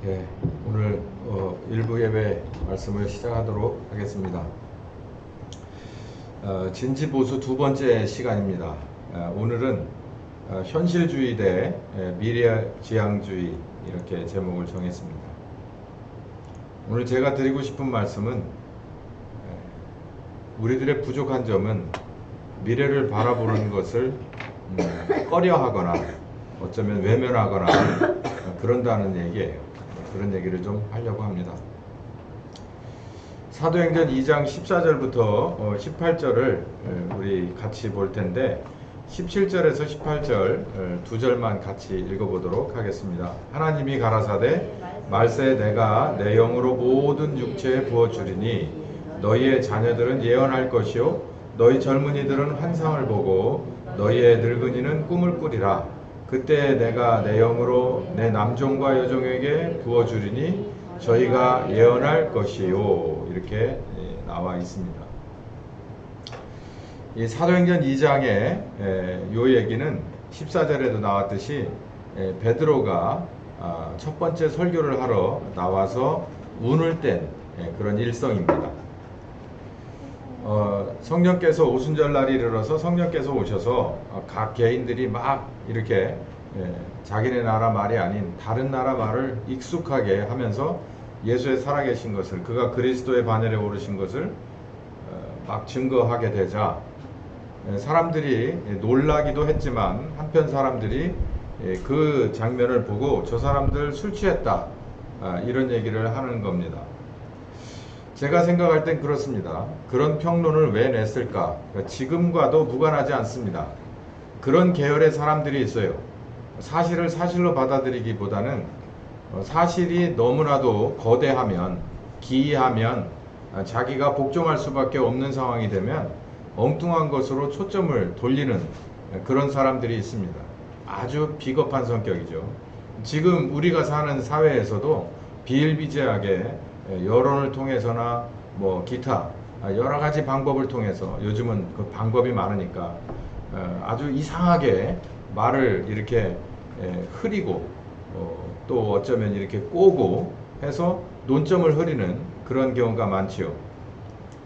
예, 오늘 일부 예배 말씀을 시작하도록 하겠습니다. 진지보수 두 번째 시간입니다. 오늘은 현실주의 대 미래지향주의 이렇게 제목을 정했습니다. 오늘 제가 드리고 싶은 말씀은 우리들의 부족한 점은 미래를 바라보는 것을 꺼려하거나 어쩌면 외면하거나 그런다는 얘기예요. 그런 얘기를 좀 하려고 합니다. 사도행전 2장 14절부터 18절을 우리 같이 볼 텐데 17절에서 18절 두 절만 같이 읽어보도록 하겠습니다. 하나님이 가라사대 말세 내가 내 영으로 모든 육체에 부어주리니 너희의 자녀들은 예언할 것이요 너희 젊은이들은 환상을 보고 너희의 늙은이는 꿈을 꾸리라. 그때 내가 내 영으로 내 남종과 여종에게 부어주리니 저희가 예언할 것이요. 이렇게 나와 있습니다. 이 사도행전 2장의 요 얘기는 14절에도 나왔듯이 베드로가 첫 번째 설교를 하러 나와서 운을 뗀 그런 일성입니다. 성령께서 오순절날이 이르러서 성령께서 오셔서 각 개인들이 막 이렇게 자기네 나라 말이 아닌 다른 나라 말을 익숙하게 하면서 예수의 살아계신 것을, 그가 그리스도의 반열에 오르신 것을 막 증거하게 되자 사람들이 놀라기도 했지만 한편 사람들이 그 장면을 보고 저 사람들 술 취했다 이런 얘기를 하는 겁니다. 제가 생각할 땐 그렇습니다. 그런 평론을 왜 냈을까? 지금과도 무관하지 않습니다. 그런 계열의 사람들이 있어요. 사실을 사실로 받아들이기보다는 사실이 너무나도 거대하면, 기이하면 자기가 복종할 수밖에 없는 상황이 되면 엉뚱한 것으로 초점을 돌리는 그런 사람들이 있습니다. 아주 비겁한 성격이죠. 지금 우리가 사는 사회에서도 비일비재하게 여론을 통해서나 뭐 기타 여러 가지 방법을 통해서, 요즘은 그 방법이 많으니까 아주 이상하게 말을 이렇게 흐리고 또 어쩌면 이렇게 꼬고 해서 논점을 흐리는 그런 경우가 많지요.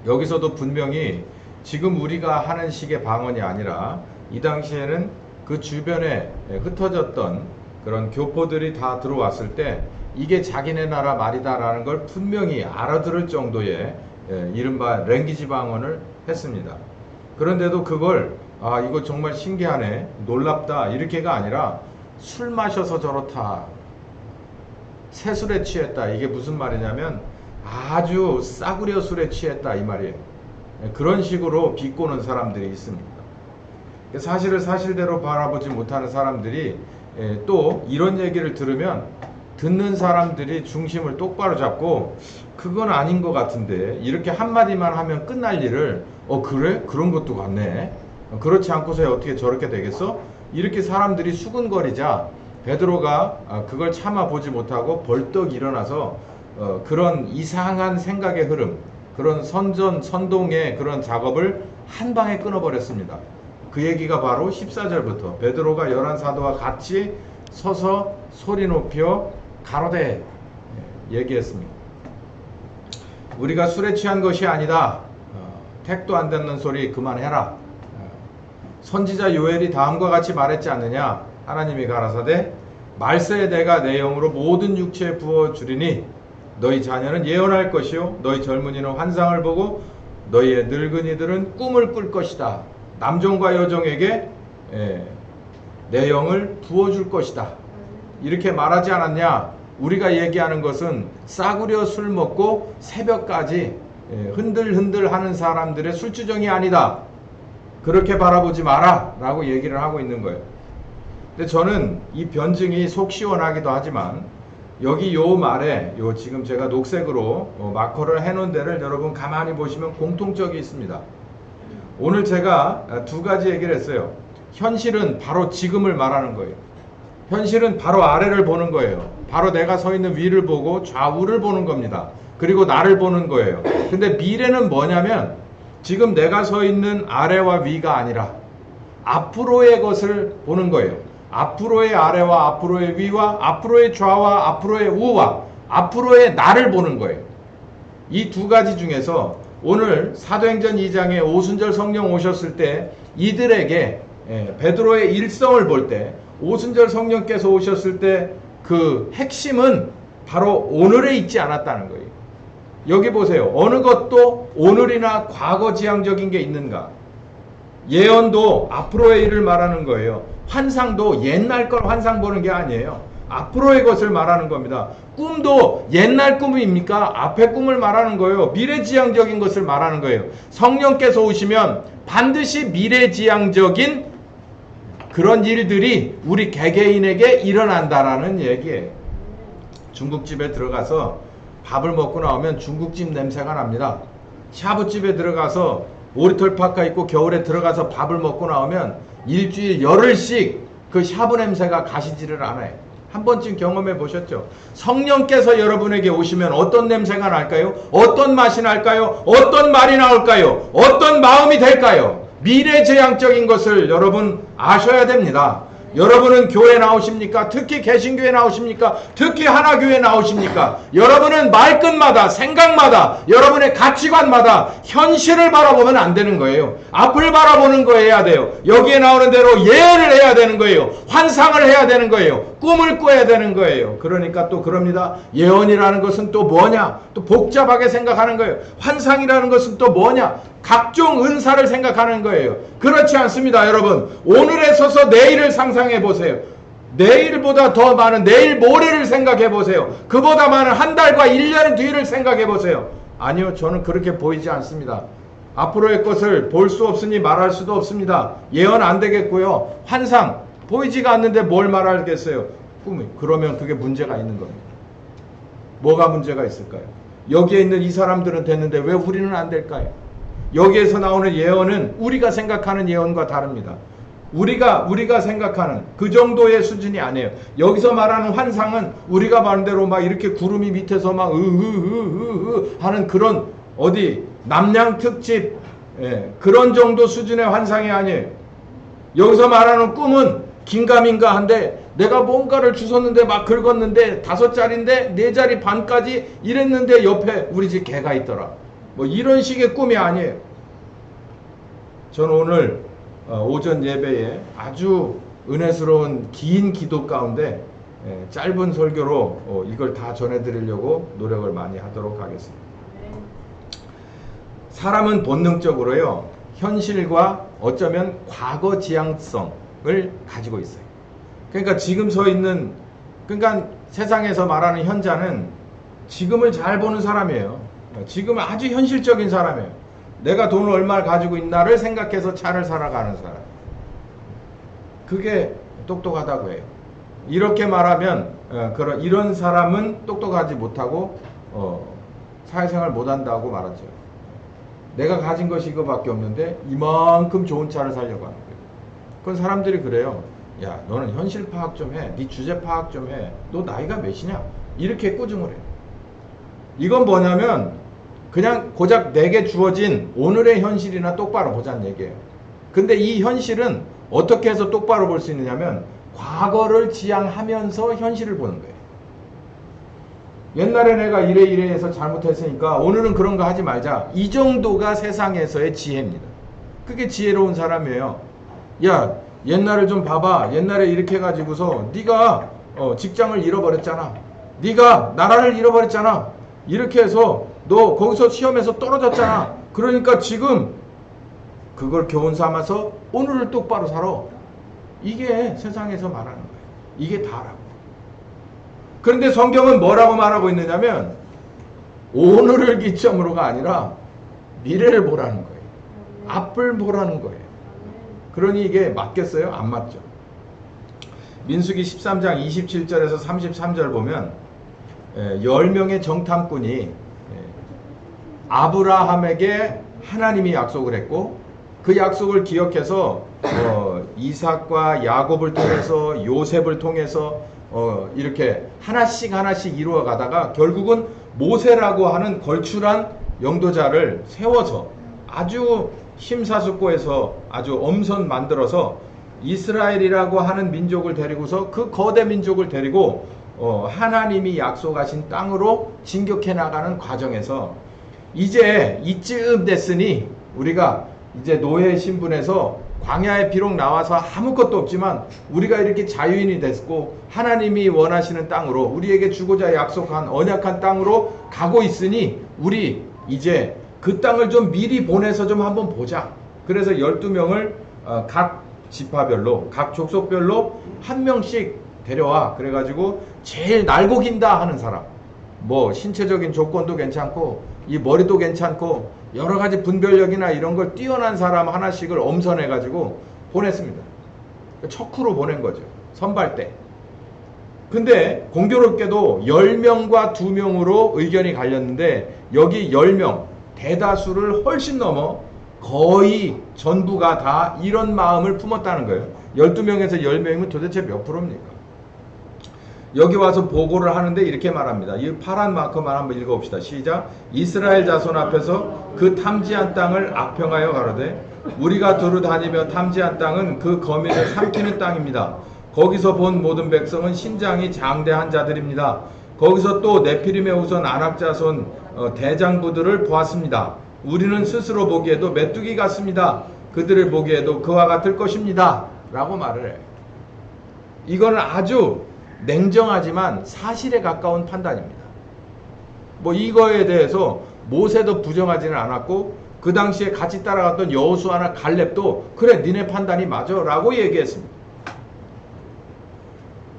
여기서도 분명히 지금 우리가 하는 식의 방언이 아니라 이 당시에는 그 주변에 흩어졌던 그런 교포들이 다 들어왔을 때 이게 자기네 나라 말이다라는 걸 분명히 알아들을 정도의 이른바 랭귀지 방언을 했습니다. 그런데도 그걸 이거 정말 신기하네, 놀랍다 이렇게가 아니라 술 마셔서 저렇다, 새술에 취했다, 이게 무슨 말이냐면 아주 싸구려 술에 취했다 이 말이에요. 그런 식으로 비꼬는 사람들이 있습니다. 사실을 사실대로 바라보지 못하는 사람들이 또 이런 얘기를 들으면 듣는 사람들이 중심을 똑바로 잡고 그건 아닌 것 같은데 이렇게 한마디만 하면 끝날 일을 그래? 그런 것도 같네. 그렇지 않고서야 어떻게 저렇게 되겠어? 이렇게 사람들이 수근거리자 베드로가 그걸 참아보지 못하고 벌떡 일어나서 그런 이상한 생각의 흐름, 그런 선동의 그런 작업을 한 방에 끊어버렸습니다. 그 얘기가 바로 14절부터 베드로가 11사도와 같이 서서 소리 높여 가로되 얘기했습니다. 우리가 술에 취한 것이 아니다. 택도 안 듣는 소리 그만해라. 선지자 요엘이 다음과 같이 말했지 않느냐. 하나님이 가라사대 말세에 내가 내 영으로 모든 육체에 부어주리니 너희 자녀는 예언할 것이요 너희 젊은이는 환상을 보고 너희의 늙은이들은 꿈을 꿀 것이다. 남종과 여종에게 내 영을 부어줄 것이다. 이렇게 말하지 않았냐? 우리가 얘기하는 것은 싸구려 술 먹고 새벽까지 흔들흔들 하는 사람들의 술주정이 아니다. 그렇게 바라보지 마라 라고 얘기를 하고 있는 거예요. 근데 저는 이 변증이 속 시원하기도 하지만 여기 요 말에 지금 제가 녹색으로 마커를 해놓은 데를 여러분 가만히 보시면 공통점이 있습니다. 오늘 제가 두 가지 얘기를 했어요. 현실은 바로 지금을 말하는 거예요. 현실은 바로 아래를 보는 거예요. 바로 내가 서 있는 위를 보고 좌우를 보는 겁니다. 그리고 나를 보는 거예요. 근데 미래는 뭐냐면 지금 내가 서 있는 아래와 위가 아니라 앞으로의 것을 보는 거예요. 앞으로의 아래와 앞으로의 위와 앞으로의 좌와 앞으로의 우와 앞으로의 나를 보는 거예요. 이 두 가지 중에서 오늘 사도행전 2장에 오순절 성령 오셨을 때 이들에게 베드로의 일성을 볼 때 오순절 성령께서 오셨을 때 그 핵심은 바로 오늘에 있지 않았다는 거예요. 여기 보세요. 어느 것도 오늘이나 과거 지향적인 게 있는가? 예언도 앞으로의 일을 말하는 거예요. 환상도 옛날 걸 환상 보는 게 아니에요. 앞으로의 것을 말하는 겁니다. 꿈도 옛날 꿈입니까? 앞의 꿈을 말하는 거예요. 미래지향적인 것을 말하는 거예요. 성령께서 오시면 반드시 미래지향적인 그런 일들이 우리 개개인에게 일어난다라는 얘기예요. 중국집에 들어가서 밥을 먹고 나오면 중국집 냄새가 납니다. 샤브집에 들어가서 오리털 파카 입고 겨울에 들어가서 밥을 먹고 나오면 일주일 열흘씩 그 샤브 냄새가 가시지를 않아요. 한 번쯤 경험해 보셨죠? 성령께서 여러분에게 오시면 어떤 냄새가 날까요? 어떤 맛이 날까요? 어떤 말이 나올까요? 어떤 마음이 될까요? 미래지향적인 것을 여러분 아셔야 됩니다. 여러분은 교회 나오십니까? 특히 개신교회 나오십니까? 특히 하나교회 나오십니까? 여러분은 말끝마다 생각마다 여러분의 가치관마다 현실을 바라보면 안 되는 거예요. 앞을 바라보는 거 해야 돼요. 여기에 나오는 대로 예언을 해야 되는 거예요. 환상을 해야 되는 거예요. 꿈을 꿔야 되는 거예요. 그러니까 또 그럽니다. 예언이라는 것은 또 뭐냐? 또 복잡하게 생각하는 거예요. 환상이라는 것은 또 뭐냐? 각종 은사를 생각하는 거예요. 그렇지 않습니다, 여러분. 오늘에 서서 내일을 상상해 보세요. 내일보다 더 많은 내일 모레를 생각해 보세요. 그보다 많은 한 달과 1년 뒤를 생각해 보세요. 아니요, 저는 그렇게 보이지 않습니다. 앞으로의 것을 볼 수 없으니 말할 수도 없습니다. 예언 안 되겠고요. 환상 보이지가 않는데 뭘 말하겠어요? 꿈이. 그러면 그게 문제가 있는 겁니다. 뭐가 문제가 있을까요? 여기에 있는 이 사람들은 됐는데 왜 우리는 안 될까요? 여기에서 나오는 예언은 우리가 생각하는 예언과 다릅니다. 우리가 생각하는 그 정도의 수준이 아니에요. 여기서 말하는 환상은 우리가 말한 대로 막 이렇게 구름이 밑에서 막 하는 그런 어디 남양 특집 그런 정도 수준의 환상이 아니에요. 여기서 말하는 꿈은 긴가민가한데 내가 뭔가를 주웠는데 막 긁었는데 5자리인데 4자리 반까지 이랬는데 옆에 우리 집 개가 있더라. 뭐 이런 식의 꿈이 아니에요. 저는 오늘 오전 예배에 아주 은혜스러운 긴 기도 가운데 짧은 설교로 이걸 다 전해드리려고 노력을 많이 하도록 하겠습니다. 사람은 본능적으로요, 현실과 어쩌면 과거 지향성을 가지고 있어요. 그러니까 지금 서 있는, 그러니까 세상에서 말하는 현자는 지금을 잘 보는 사람이에요. 지금 아주 현실적인 사람이에요. 내가 돈을 얼마를 가지고 있나를 생각해서 차를 살아가는 사람. 그게 똑똑하다고 해요. 이렇게 말하면 이런 사람은 똑똑하지 못하고 사회생활 못한다고 말하죠. 내가 가진 것이 이거밖에 없는데 이만큼 좋은 차를 살려고 하는 거예요. 그건 사람들이 그래요. 야, 너는 현실 파악 좀 해. 네 주제 파악 좀 해. 너 나이가 몇이냐? 이렇게 꾸중을 해요. 이건 뭐냐면 그냥 고작 내게 주어진 오늘의 현실이나 똑바로 보자는 얘기예요. 근데 이 현실은 어떻게 해서 똑바로 볼 수 있느냐면 과거를 지향하면서 현실을 보는 거예요. 옛날에 내가 이래 해서 잘못했으니까 오늘은 그런 거 하지 말자. 이 정도가 세상에서의 지혜입니다. 그게 지혜로운 사람이에요. 야, 옛날을 좀 봐봐. 옛날에 이렇게 해가지고서 네가 직장을 잃어버렸잖아. 네가 나라를 잃어버렸잖아. 이렇게 해서 너 거기서 시험에서 떨어졌잖아. 그러니까 지금 그걸 교훈 삼아서 오늘을 똑바로 살아. 이게 세상에서 말하는 거예요. 이게 다라고. 그런데 성경은 뭐라고 말하고 있느냐면 오늘을 기점으로가 아니라 미래를 보라는 거예요. 앞을 보라는 거예요. 그러니 이게 맞겠어요? 안 맞죠. 민수기 13장 27절에서 33절 보면 10명의 정탐꾼이 아브라함에게 하나님이 약속을 했고 그 약속을 기억해서 이삭과 야곱을 통해서 요셉을 통해서 이렇게 하나씩 이루어 가다가 결국은 모세라고 하는 걸출한 영도자를 세워서 아주 심사숙고해서 아주 엄선 만들어서 이스라엘이라고 하는 민족을 데리고서 그 거대 민족을 데리고 하나님이 약속하신 땅으로 진격해 나가는 과정에서 이제 이쯤 됐으니 우리가 이제 노예 신분에서 광야에 비록 나와서 아무것도 없지만 우리가 이렇게 자유인이 됐고 하나님이 원하시는 땅으로 우리에게 주고자 약속한 언약한 땅으로 가고 있으니 우리 이제 그 땅을 좀 미리 보내서 좀 한번 보자. 그래서 12명을 각 지파별로 각 족속별로 한 명씩 데려와. 그래가지고 제일 날고 긴다 하는 사람, 뭐 신체적인 조건도 괜찮고 이 머리도 괜찮고 여러 가지 분별력이나 이런 걸 뛰어난 사람 하나씩을 엄선해 가지고 보냈습니다. 척후로 보낸 거죠. 선발 때. 근데 공교롭게도 10명과 2명으로 의견이 갈렸는데 여기 10명 대다수를 훨씬 넘어 거의 전부가 다 이런 마음을 품었다는 거예요. 12명에서 10명이면 도대체 몇 프로입니까? 여기 와서 보고를 하는데 이렇게 말합니다. 이 파란 마커만 한번 읽어봅시다. 시작. 이스라엘 자손 앞에서 그 탐지한 땅을 악평하여 가로되 우리가 두루 다니며 탐지한 땅은 그 거민을 삼키는 땅입니다. 거기서 본 모든 백성은 신장이 장대한 자들입니다. 거기서 또 네피림의 후손 아낙 자손 대장부들을 보았습니다. 우리는 스스로 보기에도 메뚜기 같습니다. 그들을 보기에도 그와 같을 것입니다. 라고 말을 해요. 이거는 아주 냉정하지만 사실에 가까운 판단입니다. 뭐 이거에 대해서 모세도 부정하지는 않았고 그 당시에 같이 따라갔던 여호수아나 갈렙도 그래 니네 판단이 맞아 라고 얘기했습니다.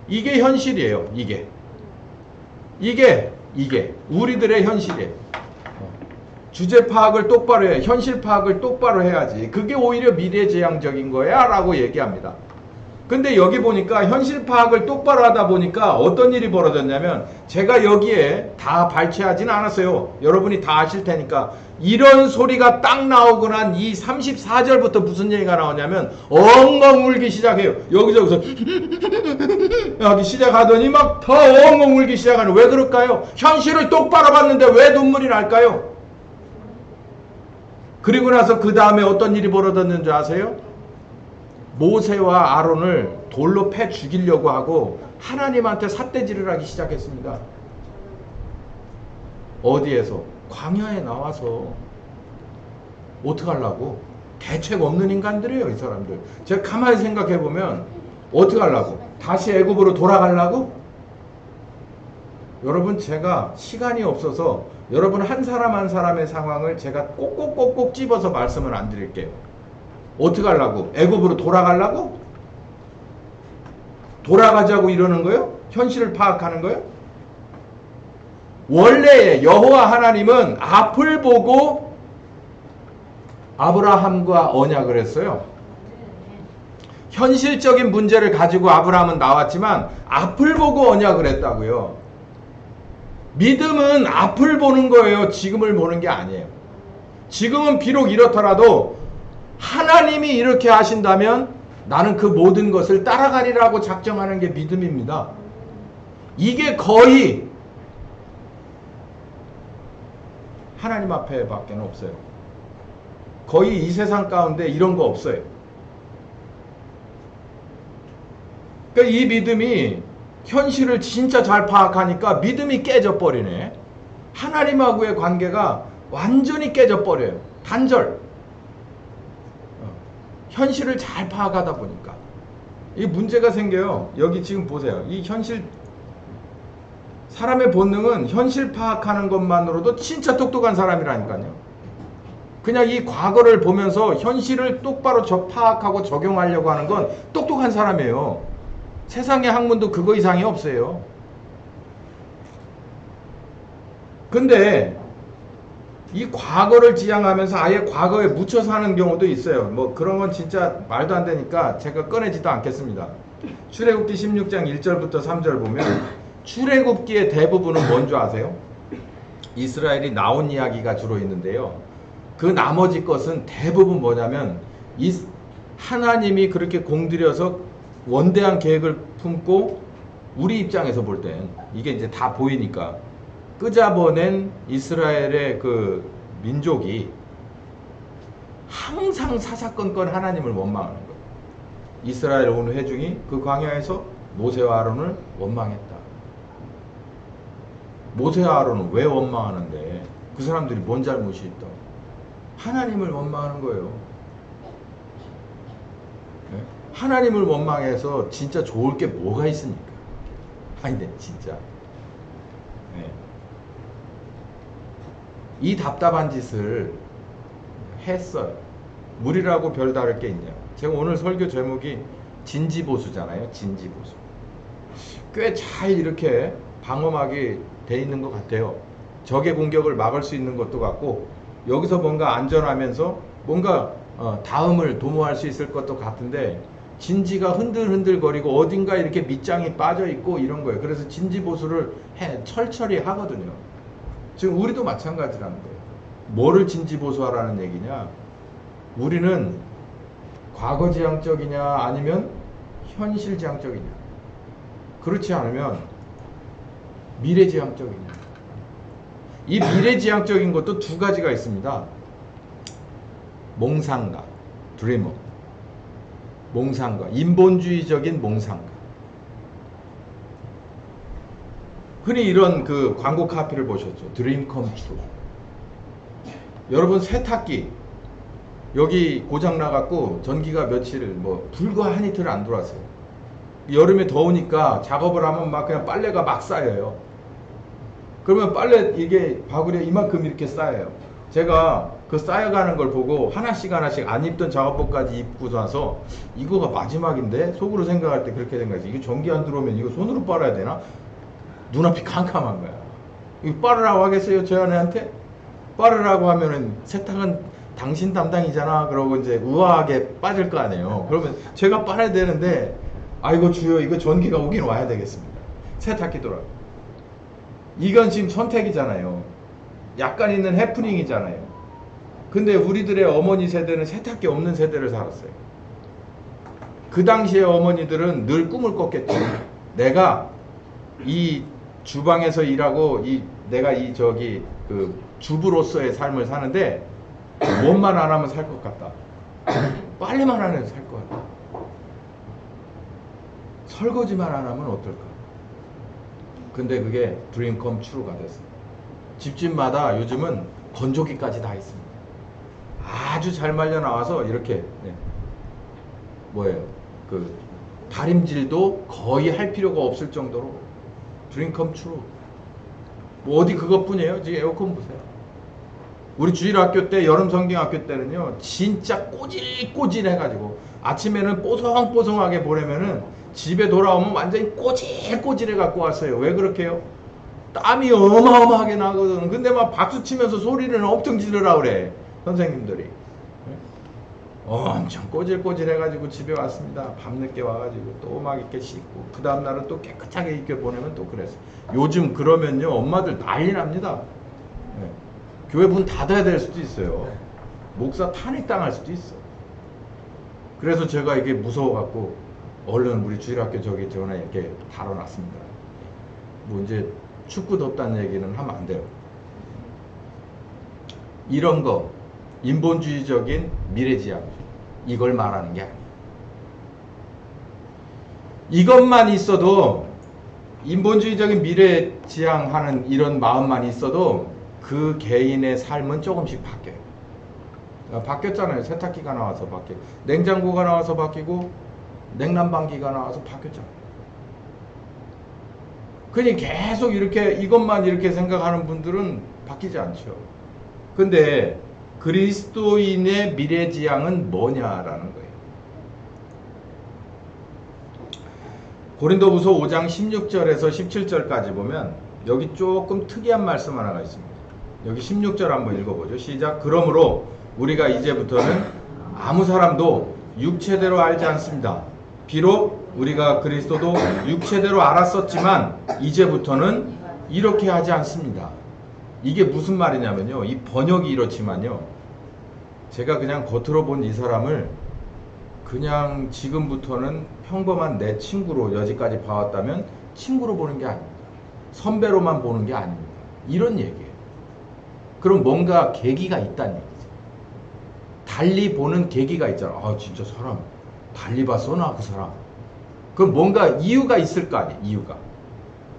이게 현실이에요. 이게 우리들의 현실이에요. 주제 파악을 똑바로 해. 현실 파악을 똑바로 해야지. 그게 오히려 미래지향적인 거야 라고 얘기합니다. 근데 여기 보니까 현실 파악을 똑바로 하다 보니까 어떤 일이 벌어졌냐면 제가 여기에 다 발췌하지는 않았어요. 여러분이 다 아실 테니까. 이런 소리가 딱 나오고 난 이 34절부터 무슨 얘기가 나오냐면 엉엉 울기 시작해요. 여기저기서 하기 시작하더니 막 더 엉엉 울기 시작하는. 왜 그럴까요? 현실을 똑바로 봤는데 왜 눈물이 날까요? 그리고 나서 그 다음에 어떤 일이 벌어졌는 줄 아세요? 모세와 아론을 돌로 패 죽이려고 하고 하나님한테 삿대질을 하기 시작했습니다. 어디에서? 광야에 나와서. 어떡하려고? 대책 없는 인간들이에요, 이 사람들. 제가 가만히 생각해 보면 어떡하려고? 다시 애굽으로 돌아가려고? 여러분, 제가 시간이 없어서 여러분 한 사람 한 사람의 상황을 제가 꼭꼭꼭꼭 집어서 말씀을 안 드릴게요. 어떡하려고? 애굽으로 돌아가려고? 돌아가자고 이러는 거예요? 현실을 파악하는 거예요? 원래 여호와 하나님은 앞을 보고 아브라함과 언약을 했어요. 현실적인 문제를 가지고 아브라함은 나왔지만 앞을 보고 언약을 했다고요. 믿음은 앞을 보는 거예요. 지금을 보는 게 아니에요. 지금은 비록 이렇더라도 하나님이 이렇게 하신다면 나는 그 모든 것을 따라가리라고 작정하는 게 믿음입니다. 이게 거의 하나님 앞에 밖에는 없어요. 거의 이 세상 가운데 이런 거 없어요. 그러니까 이 믿음이 현실을 진짜 잘 파악하니까 믿음이 깨져버리네. 하나님하고의 관계가 완전히 깨져버려요. 단절. 현실을 잘 파악하다 보니까 이 문제가 생겨요. 여기 지금 보세요. 이 현실, 사람의 본능은 현실 파악하는 것만으로도 진짜 똑똑한 사람이라니까요. 그냥 이 과거를 보면서 현실을 똑바로 파악하고 적용하려고 하는 건 똑똑한 사람이에요. 세상의 학문도 그거 이상이 없어요. 근데 이 과거를 지향하면서 아예 과거에 묻혀 사는 경우도 있어요. 뭐 그런 건 진짜 말도 안 되니까 제가 꺼내지도 않겠습니다. 출애굽기 16장 1절부터 3절 보면 출애굽기의 대부분은 뭔지 아세요? 이스라엘이 나온 이야기가 주로 있는데요. 그 나머지 것은 대부분 뭐냐면 하나님이 그렇게 공들여서 원대한 계획을 품고 우리 입장에서 볼 땐 이게 이제 다 보이니까 끄잡아낸 이스라엘의 그 민족이 항상 사사건건 하나님을 원망하는 거예요. 이스라엘 온 회중이 그 광야에서 모세와 아론을 원망했다. 모세와 아론은 왜 원망하는데? 그 사람들이 뭔 잘못이 있다? 하나님을 원망하는 거예요. 네? 하나님을 원망해서 진짜 좋을 게 뭐가 있습니까? 아니, 근데 진짜. 네. 이 답답한 짓을 했어요. 물이라고 별 다를 게 있냐. 제가 오늘 설교 제목이 진지보수잖아요. 진지보수. 꽤 잘 이렇게 방어막이 돼 있는 것 같아요. 적의 공격을 막을 수 있는 것도 같고, 여기서 뭔가 안전하면서 뭔가 다음을 도모할 수 있을 것도 같은데, 진지가 흔들흔들 거리고 어딘가 이렇게 밑장이 빠져 있고 이런 거예요. 그래서 진지보수를 철저히 하거든요. 지금 우리도 마찬가지라는 거예요. 뭐를 진지보수하라는 얘기냐? 우리는 과거지향적이냐 아니면 현실지향적이냐? 그렇지 않으면 미래지향적이냐? 이 미래지향적인 것도 두 가지가 있습니다. 몽상가, 드리머. 몽상가, 인본주의적인 몽상가. 흔히 이런 그 광고 카피를 보셨죠? 드림 컴 트루. 여러분, 세탁기 여기 고장 나갖고 전기가 며칠 불과 한 이틀 안 들어왔어요. 여름에 더우니까 작업을 하면 막 그냥 빨래가 막 쌓여요. 그러면 빨래 이게 바구니에 이만큼 이렇게 쌓여요. 제가 그 쌓여가는 걸 보고 하나씩 안 입던 작업복까지 입고 나서 이거가 마지막인데 속으로 생각할 때 그렇게 생각했어요. 이거 전기 안 들어오면 이거 손으로 빨아야 되나? 눈앞이 캄캄한 거야. 이거 빨으라고 하겠어요? 저 아내한테? 빨으라고 하면은 세탁은 당신 담당이잖아. 그러고 이제 우아하게 빠질 거 아니에요. 그러면 제가 빨아야 되는데, 아이고 주여, 이거 전기가 오긴 와야 되겠습니다. 세탁기 돌아. 이건 지금 선택이잖아요. 약간 있는 해프닝이잖아요. 근데 우리들의 어머니 세대는 세탁기 없는 세대를 살았어요. 그 당시에 어머니들은 늘 꿈을 꿨겠죠. 내가 이 주방에서 일하고 내가 그 주부로서의 삶을 사는데 뭔만 안 하면 살 것 같다. 빨래만 안 해도 살 것 같다. 설거지만 안 하면 어떨까? 근데 그게 드림 컴 트루가 됐어요. 집집마다 요즘은 건조기까지 다 있습니다. 아주 잘 말려 나와서 이렇게 그 다림질도 거의 할 필요가 없을 정도로 드림 컴 트루. 뭐 어디 그것뿐이에요. 지금 에어컨 보세요. 우리 주일학교 때, 여름 성경학교 때는요, 진짜 꼬질꼬질 해가지고 아침에는 뽀송뽀송하게 보내면은 집에 돌아오면 완전히 꼬질꼬질 해갖고 왔어요. 왜 그렇게요? 땀이 어마어마하게 나거든. 근데 막 박수 치면서 소리를 엄청 지르라 그래, 선생님들이. 엄청 꼬질꼬질 해가지고 집에 왔습니다. 밤늦게 와가지고 또 막 이렇게 씻고 그 다음날은 또 깨끗하게 입게 보내면 또 그랬어. 요즘 그러면요, 엄마들 난리 납니다. 교회 문 닫아야 될 수도 있어요. 목사 탄핵당할 수도 있어. 그래서 제가 이게 무서워갖고 얼른 우리 주일학교 저기 전에 이렇게 달아놨습니다. 뭐 이제 춥고 덥다는 얘기는 하면 안 돼요. 이런 거 인본주의적인 미래지향, 이걸 말하는 게 아니에요. 이것만 있어도, 인본주의적인 미래지향하는 이런 마음만 있어도 그 개인의 삶은 조금씩 바뀌어요. 바뀌었잖아요. 세탁기가 나와서 바뀌고, 냉장고가 나와서 바뀌고, 냉난방기가 나와서 바뀌었잖아요. 그러니 계속 이렇게 이것만 이렇게 생각하는 분들은 바뀌지 않죠. 근데 그리스도인의 미래지향은 뭐냐라는 거예요. 고린도후서 5장 16절에서 17절까지 보면 여기 조금 특이한 말씀 하나가 있습니다. 여기 16절 한번 읽어보죠. 시작. 그러므로 우리가 이제부터는 아무 사람도 육체대로 알지 않습니다. 비록 우리가 그리스도도 육체대로 알았었지만 이제부터는 이렇게 하지 않습니다. 이게 무슨 말이냐면요, 이 번역이 이렇지만요, 제가 그냥 겉으로 본 이 사람을 그냥 지금부터는 평범한 내 친구로 여지까지 봐왔다면 친구로 보는 게 아닙니다. 선배로만 보는 게 아닙니다. 이런 얘기예요. 그럼 뭔가 계기가 있다는 얘기죠. 달리 보는 계기가 있잖아. 아, 진짜 사람 달리 봤어나 그 사람. 그럼 뭔가 이유가 있을 거 아니에요. 이유가.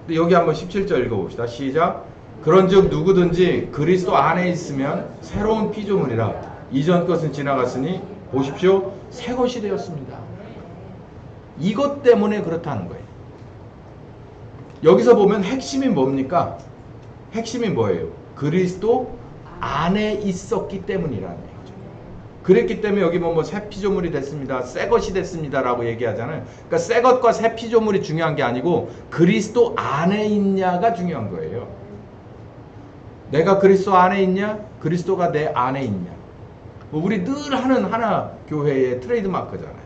근데 여기 한번 17절 읽어봅시다. 시작. 그런즉 누구든지 그리스도 안에 있으면 새로운 피조물이라 이전 것은 지나갔으니 보십시오 새 것이 되었습니다. 이것 때문에 그렇다는 거예요. 여기서 보면 핵심이 뭡니까? 핵심이 뭐예요? 그리스도 안에 있었기 때문이라는 얘기죠. 그랬기 때문에 여기 새 피조물이 됐습니다. 새 것이 됐습니다. 라고 얘기하잖아요. 그러니까 새 것과 새 피조물이 중요한 게 아니고 그리스도 안에 있냐가 중요한 거예요. 내가 그리스도 안에 있냐? 그리스도가 내 안에 있냐? 우리 늘 하는 하나 교회의 트레이드 마크잖아요.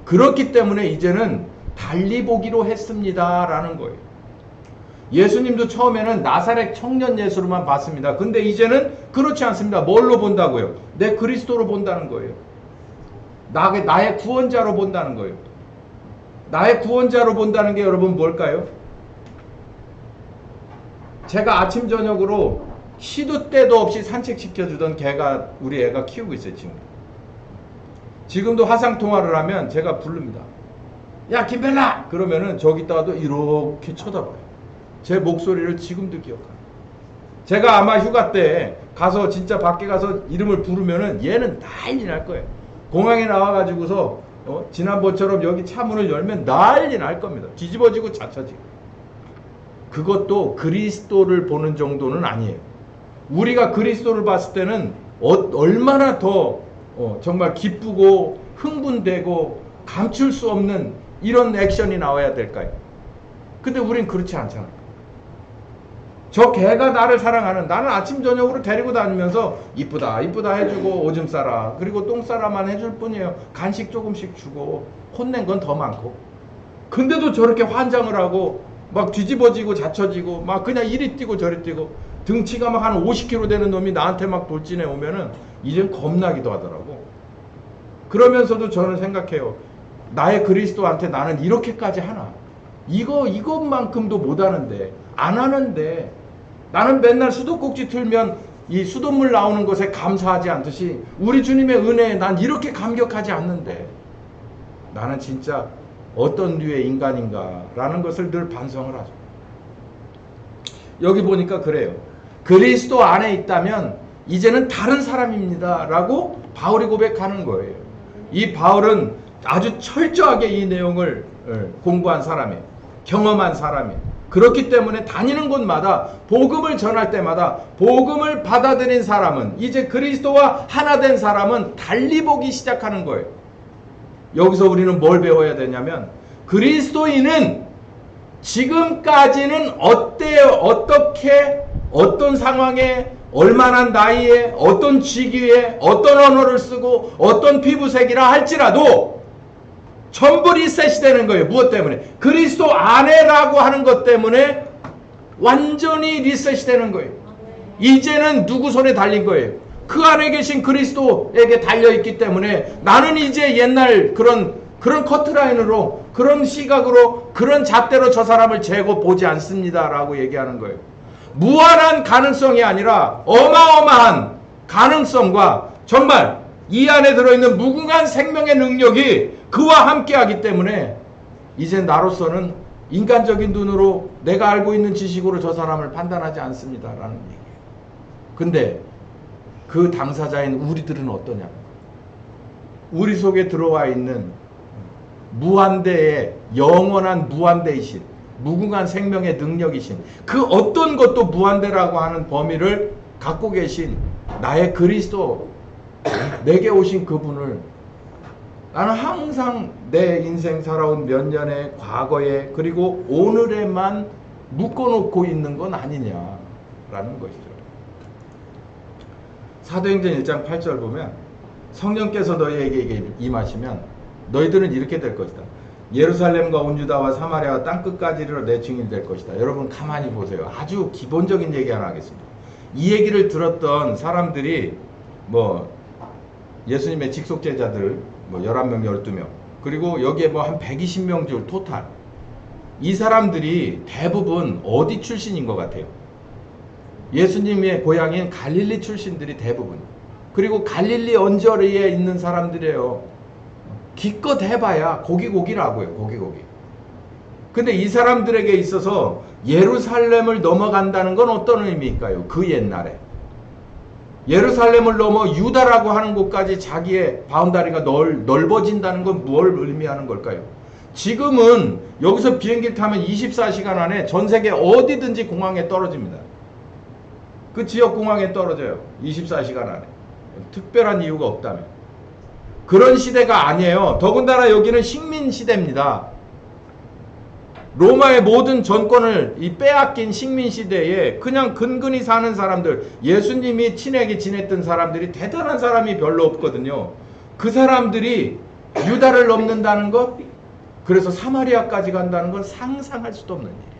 그렇기 때문에 이제는 달리 보기로 했습니다. 라는 거예요. 예수님도 처음에는 나사렛 청년 예수로만 봤습니다. 근데 이제는 그렇지 않습니다. 뭘로 본다고요? 내 그리스도로 본다는 거예요. 나의 구원자로 본다는 거예요. 나의 구원자로 본다는 게 여러분 뭘까요? 제가 아침 저녁으로 시도 때도 없이 산책시켜주던 우리 애가 키우고 있어요. 지금도 화상통화를 하면 제가 부릅니다. 야 김벨라! 그러면은 저기다가도 이렇게 쳐다봐요. 제 목소리를 지금도 기억해요. 제가 아마 휴가 때 가서 진짜 밖에 가서 이름을 부르면은 얘는 난리 날 거예요. 공항에 나와가지고서 지난번처럼 여기 차문을 열면 난리 날 겁니다. 뒤집어지고 자처지고. 그것도 그리스도를 보는 정도는 아니에요. 우리가 그리스도를 봤을 때는 얼마나 더 정말 기쁘고 흥분되고 감출 수 없는 이런 액션이 나와야 될까요? 근데 우린 그렇지 않잖아요. 저 개가 나를 사랑하는, 나는 아침 저녁으로 데리고 다니면서 이쁘다 이쁘다 해주고 오줌 싸라 그리고 똥 싸라만 해줄 뿐이에요. 간식 조금씩 주고 혼낸 건 더 많고. 근데도 저렇게 환장을 하고 막 뒤집어지고 자처지고 막 그냥 이리 뛰고 저리 뛰고 등치가 막 한 50kg 되는 놈이 나한테 막 돌진해 오면은 이젠 겁나기도 하더라고. 그러면서도 저는 생각해요. 나의 그리스도한테 나는 이렇게까지 하나? 이것만큼도 못하는데, 안 하는데, 나는 맨날 수도꼭지 틀면 이 수돗물 나오는 것에 감사하지 않듯이 우리 주님의 은혜에 난 이렇게 감격하지 않는데, 나는 진짜 어떤 류의 인간인가라는 것을 늘 반성을 하죠. 여기 보니까 그래요. 그리스도 안에 있다면 이제는 다른 사람입니다. 라고 바울이 고백하는 거예요. 이 바울은 아주 철저하게 이 내용을 공부한 사람이에요. 경험한 사람이에요. 그렇기 때문에 다니는 곳마다 복음을 전할 때마다 복음을 받아들인 사람은 이제 그리스도와 하나 된 사람은 달리 보기 시작하는 거예요. 여기서 우리는 뭘 배워야 되냐면 그리스도인은 지금까지는 어떻게 어떤 상황에 얼마나 나이에 어떤 직위에 어떤 언어를 쓰고 어떤 피부색이라 할지라도 전부 리셋이 되는 거예요. 무엇 때문에? 그리스도 안에라고 하는 것 때문에 완전히 리셋이 되는 거예요. 이제는 누구 손에 달린 거예요? 그 안에 계신 그리스도에게 달려있기 때문에 나는 이제 옛날 그런 커트라인으로 그런 시각으로 그런 잣대로 저 사람을 재고 보지 않습니다. 라고 얘기하는 거예요. 무한한 가능성이 아니라 어마어마한 가능성과 정말 이 안에 들어있는 무궁한 생명의 능력이 그와 함께하기 때문에 이제 나로서는 인간적인 눈으로 내가 알고 있는 지식으로 저 사람을 판단하지 않습니다. 라는 얘기예요. 근데 그 당사자인 우리들은 어떠냐? 우리 속에 들어와 있는 무한대의 영원한 무한대이신 무궁한 생명의 능력이신 그 어떤 것도 무한대라고 하는 범위를 갖고 계신 나의 그리스도 내게 오신 그분을 나는 항상 내 인생 살아온 몇 년의 과거에 그리고 오늘에만 묶어놓고 있는 건 아니냐라는 것이죠. 사도행전 1장 8절 보면 성령께서 너희에게 임하시면 너희들은 이렇게 될 것이다. 예루살렘과 온 유다와 사마리아와 땅끝까지 이르러 내 증인이 될 것이다. 여러분 가만히 보세요. 아주 기본적인 얘기 하나 하겠습니다. 이 얘기를 들었던 사람들이 예수님의 직속 제자들 11명, 12명 그리고 여기에 한 120명 줄 토탈 이 사람들이 대부분 어디 출신인 것 같아요? 예수님의 고향인 갈릴리 출신들이 대부분 그리고 갈릴리 언저리에 있는 사람들이에요. 기껏 해봐야 고기라고요. 고기. 근데 이 사람들에게 있어서 예루살렘을 넘어간다는 건 어떤 의미일까요? 그 옛날에 예루살렘을 넘어 유다라고 하는 곳까지 자기의 바운다리가 넓어진다는 건 뭘 의미하는 걸까요? 지금은 여기서 비행기를 타면 24시간 안에 전 세계 어디든지 공항에 떨어집니다. 그 지역 공항에 떨어져요. 24시간 안에. 특별한 이유가 없다면. 그런 시대가 아니에요. 더군다나 여기는 식민 시대입니다. 로마의 모든 전권을 빼앗긴 식민 시대에 그냥 근근히 사는 사람들, 예수님이 친하게 지냈던 사람들이 대단한 사람이 별로 없거든요. 그 사람들이 유다를 넘는다는 것, 그래서 사마리아까지 간다는 건 상상할 수도 없는 일이에요.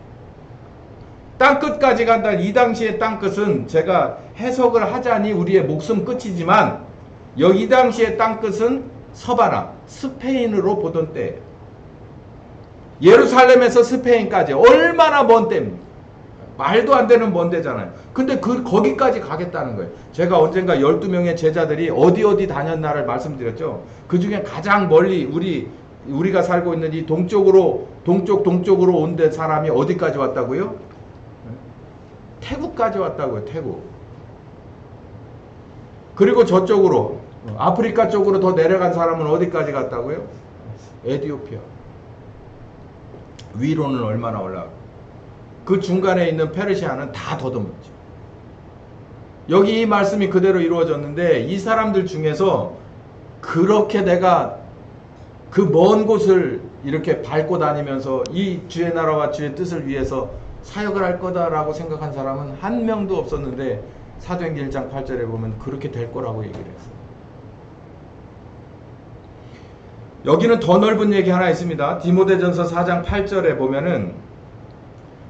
땅끝까지 간다는, 이 당시의 땅끝은 제가 해석을 하자니 우리의 목숨 끝이지만 이 당시의 땅끝은 서바나, 스페인으로 보던 때예요. 예루살렘에서 스페인까지 얼마나 먼 때입니까? 말도 안 되는 먼 데잖아요. 근데 거기까지 가겠다는 거예요. 제가 언젠가 12명의 제자들이 어디 다녔나를 말씀드렸죠. 그 중에 가장 멀리 우리가 살고 있는 이 동쪽으로 온 데 사람이 어디까지 왔다고요? 태국까지 왔다고요. 태국. 그리고 저쪽으로 아프리카 쪽으로 더 내려간 사람은 어디까지 갔다고요? 에티오피아. 위로는 얼마나 올라가고 그 중간에 있는 페르시아는 다 더듬었죠. 여기 이 말씀이 그대로 이루어졌는데 이 사람들 중에서 그렇게 내가 그 먼 곳을 이렇게 밟고 다니면서 이 주의 나라와 주의 뜻을 위해서 사역을 할 거다라고 생각한 사람은 한 명도 없었는데 사도행전 1장 8절에 보면 그렇게 될 거라고 얘기를 했어요. 여기는 더 넓은 얘기 하나 있습니다. 디모데전서 4장 8절에 보면은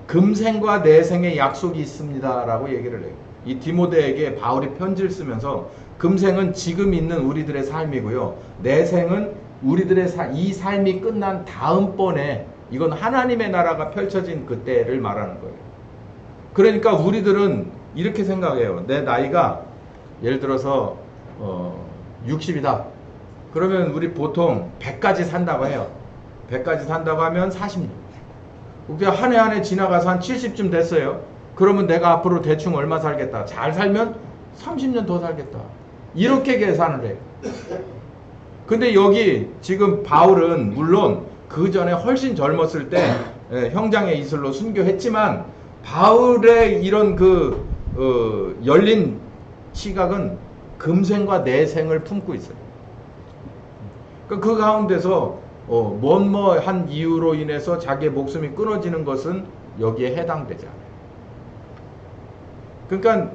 금생과 내생의 약속이 있습니다 라고 얘기를 해요. 이 디모데에게 바울이 편지를 쓰면서 금생은 지금 있는 우리들의 삶이고요, 내생은 우리들의 이 삶이 끝난 다음번에, 이건 하나님의 나라가 펼쳐진 그때를 말하는 거예요. 그러니까 우리들은 이렇게 생각해요. 내 나이가 예를 들어서 60이다. 그러면 우리 보통 100까지 산다고 해요. 100까지 산다고 하면 40년. 그냥 한 해 한 해 지나가서 한 70쯤 됐어요. 그러면 내가 앞으로 대충 얼마 살겠다. 잘 살면 30년 더 살겠다. 이렇게 계산을 해요. 근데 여기 지금 바울은 물론 그 전에 훨씬 젊었을 때 형장의 이슬로 순교했지만 바울의 이런 열린 시각은 금생과 내생을 품고 있어요. 그 가운데서 뭐한 이유로 인해서 자기의 목숨이 끊어지는 것은 여기에 해당되지 않아요. 그러니까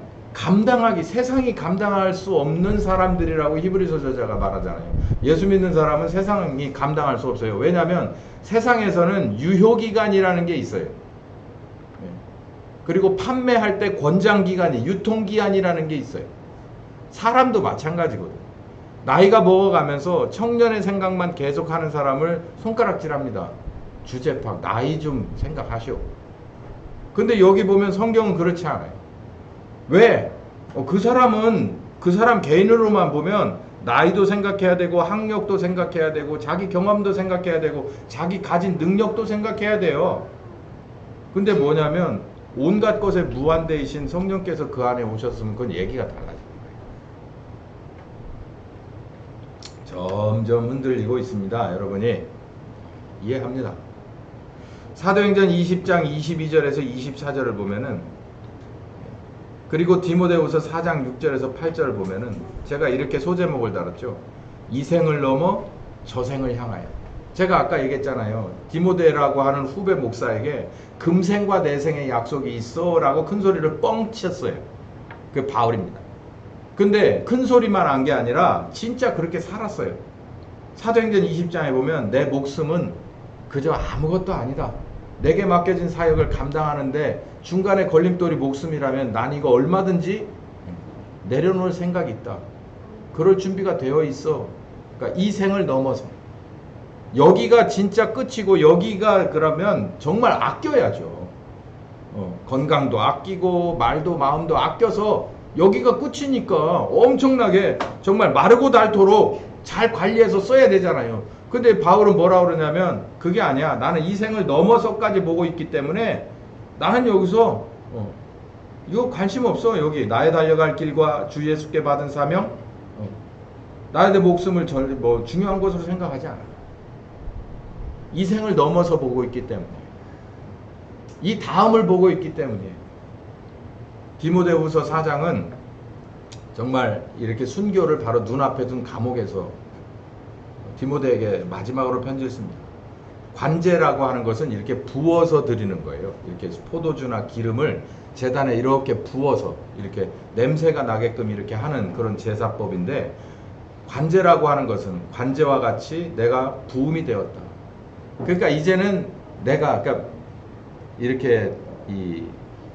세상이 감당할 수 없는 사람들이라고 히브리서 저자가 말하잖아요. 예수 믿는 사람은 세상이 감당할 수 없어요. 왜냐하면 세상에서는 유효기간이라는 게 있어요. 그리고 판매할 때 권장기간이, 유통기한이라는 게 있어요. 사람도 마찬가지거든요. 나이가 먹어가면서 청년의 생각만 계속하는 사람을 손가락질합니다. 주제파, 나이 좀 생각하시오. 근데 여기 보면 성경은 그렇지 않아요. 왜? 그 사람 개인으로만 보면 나이도 생각해야 되고 학력도 생각해야 되고 자기 경험도 생각해야 되고 자기 가진 능력도 생각해야 돼요. 근데 뭐냐면 온갖 것에 무한대이신 성령께서 그 안에 오셨으면 그건 얘기가 달라져요. 점점 흔들리고 있습니다. 여러분이 이해합니다. 사도행전 20장 22절에서 24절을 보면은, 그리고 디모데후서 4장 6절에서 8절을 보면은 제가 이렇게 소제목을 달았죠. 이 생을 넘어 저 생을 향하여. 제가 아까 얘기했잖아요. 디모데라고 하는 후배 목사에게 금생과 내생의 약속이 있어 라고 큰 소리를 뻥 쳤어요. 그게 바울입니다. 근데 큰 소리만 한 게 아니라 진짜 그렇게 살았어요. 사도행전 20장에 보면 내 목숨은 그저 아무것도 아니다. 내게 맡겨진 사역을 감당하는데 중간에 걸림돌이 목숨이라면 난 이거 얼마든지 내려놓을 생각이 있다. 그럴 준비가 되어 있어. 그러니까 이 생을 넘어서. 여기가 진짜 끝이고 여기가 그러면 정말 아껴야죠. 건강도 아끼고 말도 마음도 아껴서 여기가 끝이니까 엄청나게 정말 마르고 닳도록 잘 관리해서 써야 되잖아요. 근데 바울은 뭐라 그러냐면 그게 아니야. 나는 이 생을 넘어서까지 보고 있기 때문에 나는 여기서 이거 관심 없어. 여기 나의 달려갈 길과 주 예수께 받은 사명, 나의 내 목숨을 중요한 것으로 생각하지 않아. 이 생을 넘어서 보고 있기 때문에, 이 다음을 보고 있기 때문에. 디모데후서 4장은 정말 이렇게 순교를 바로 눈앞에 둔 감옥에서 디모데에게 마지막으로 편지를 씁니다. 관제라고 하는 것은 이렇게 부어서 드리는 거예요. 이렇게 포도주나 기름을 제단에 이렇게 부어서 이렇게 냄새가 나게끔 이렇게 하는 그런 제사법인데, 관제라고 하는 것은 관제와 같이 내가 부음이 되었다. 그러니까 이제는 내가 그러니까 이렇게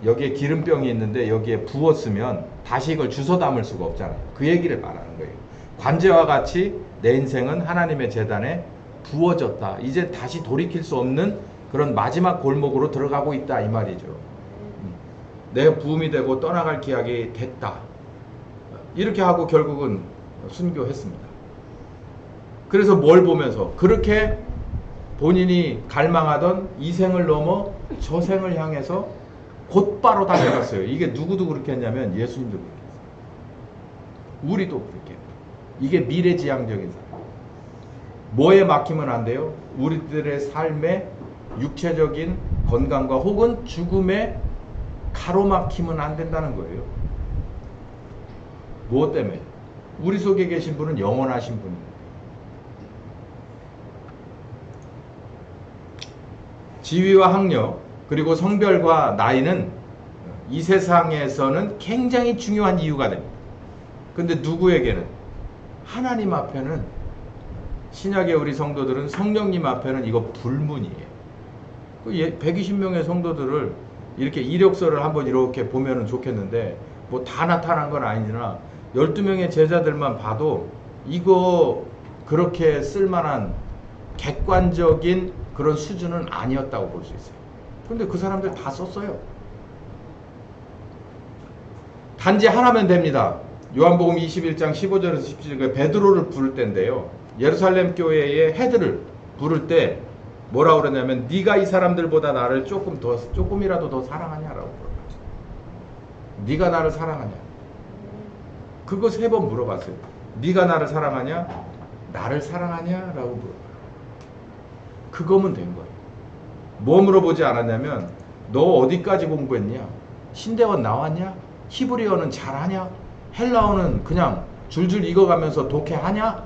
여기에 기름병이 있는데 여기에 부었으면 다시 이걸 주워 담을 수가 없잖아요. 그 얘기를 말하는 거예요. 관제와 같이 내 인생은 하나님의 제단에 부어졌다. 이제 다시 돌이킬 수 없는 그런 마지막 골목으로 들어가고 있다 이 말이죠. 내가 부음이 되고 떠나갈 기약이 됐다. 이렇게 하고 결국은 순교했습니다. 그래서 뭘 보면서 그렇게 본인이 갈망하던 이 생을 넘어 저 생을 향해서 곧바로 달려갔어요. 이게 누구도 그렇게 했냐면 예수님도 그렇게 했어요. 우리도 그렇게 했어요. 이게 미래지향적인 삶. 뭐에 막히면 안 돼요? 우리들의 삶의 육체적인 건강과 혹은 죽음에 가로막히면 안 된다는 거예요. 무엇 때문에? 우리 속에 계신 분은 영원하신 분입니다. 지위와 학력 그리고 성별과 나이는 이 세상에서는 굉장히 중요한 이유가 됩니다. 근데 누구에게는? 하나님 앞에는, 신약의 우리 성도들은 성령님 앞에는 이거 불문이에요. 120명의 성도들을 이렇게 이력서를 한번 이렇게 보면은 좋겠는데 뭐 다 나타난 건 아니지나 12명의 제자들만 봐도 이거 그렇게 쓸만한 객관적인 그런 수준은 아니었다고 볼 수 있어요. 근데 그 사람들 다 썼어요. 단지 하나면 됩니다. 요한복음 21장 15절에서 17절 베드로를 부를 때인데요. 예루살렘 교회의 헤드를 부를 때 뭐라 그러냐면 네가 이 사람들보다 나를 조금이라도 더 사랑하냐라고 물어봤어요. 네가 나를 사랑하냐? 그거 3번 물어봤어요. 네가 나를 사랑하냐? 나를 사랑하냐라고 물어봐요. 그거면 된 거예요. 뭐 물어보지 않았냐면 너 어디까지 공부했냐? 신대원 나왔냐? 히브리어는 잘하냐? 헬라어는 그냥 줄줄 익어가면서 독해하냐?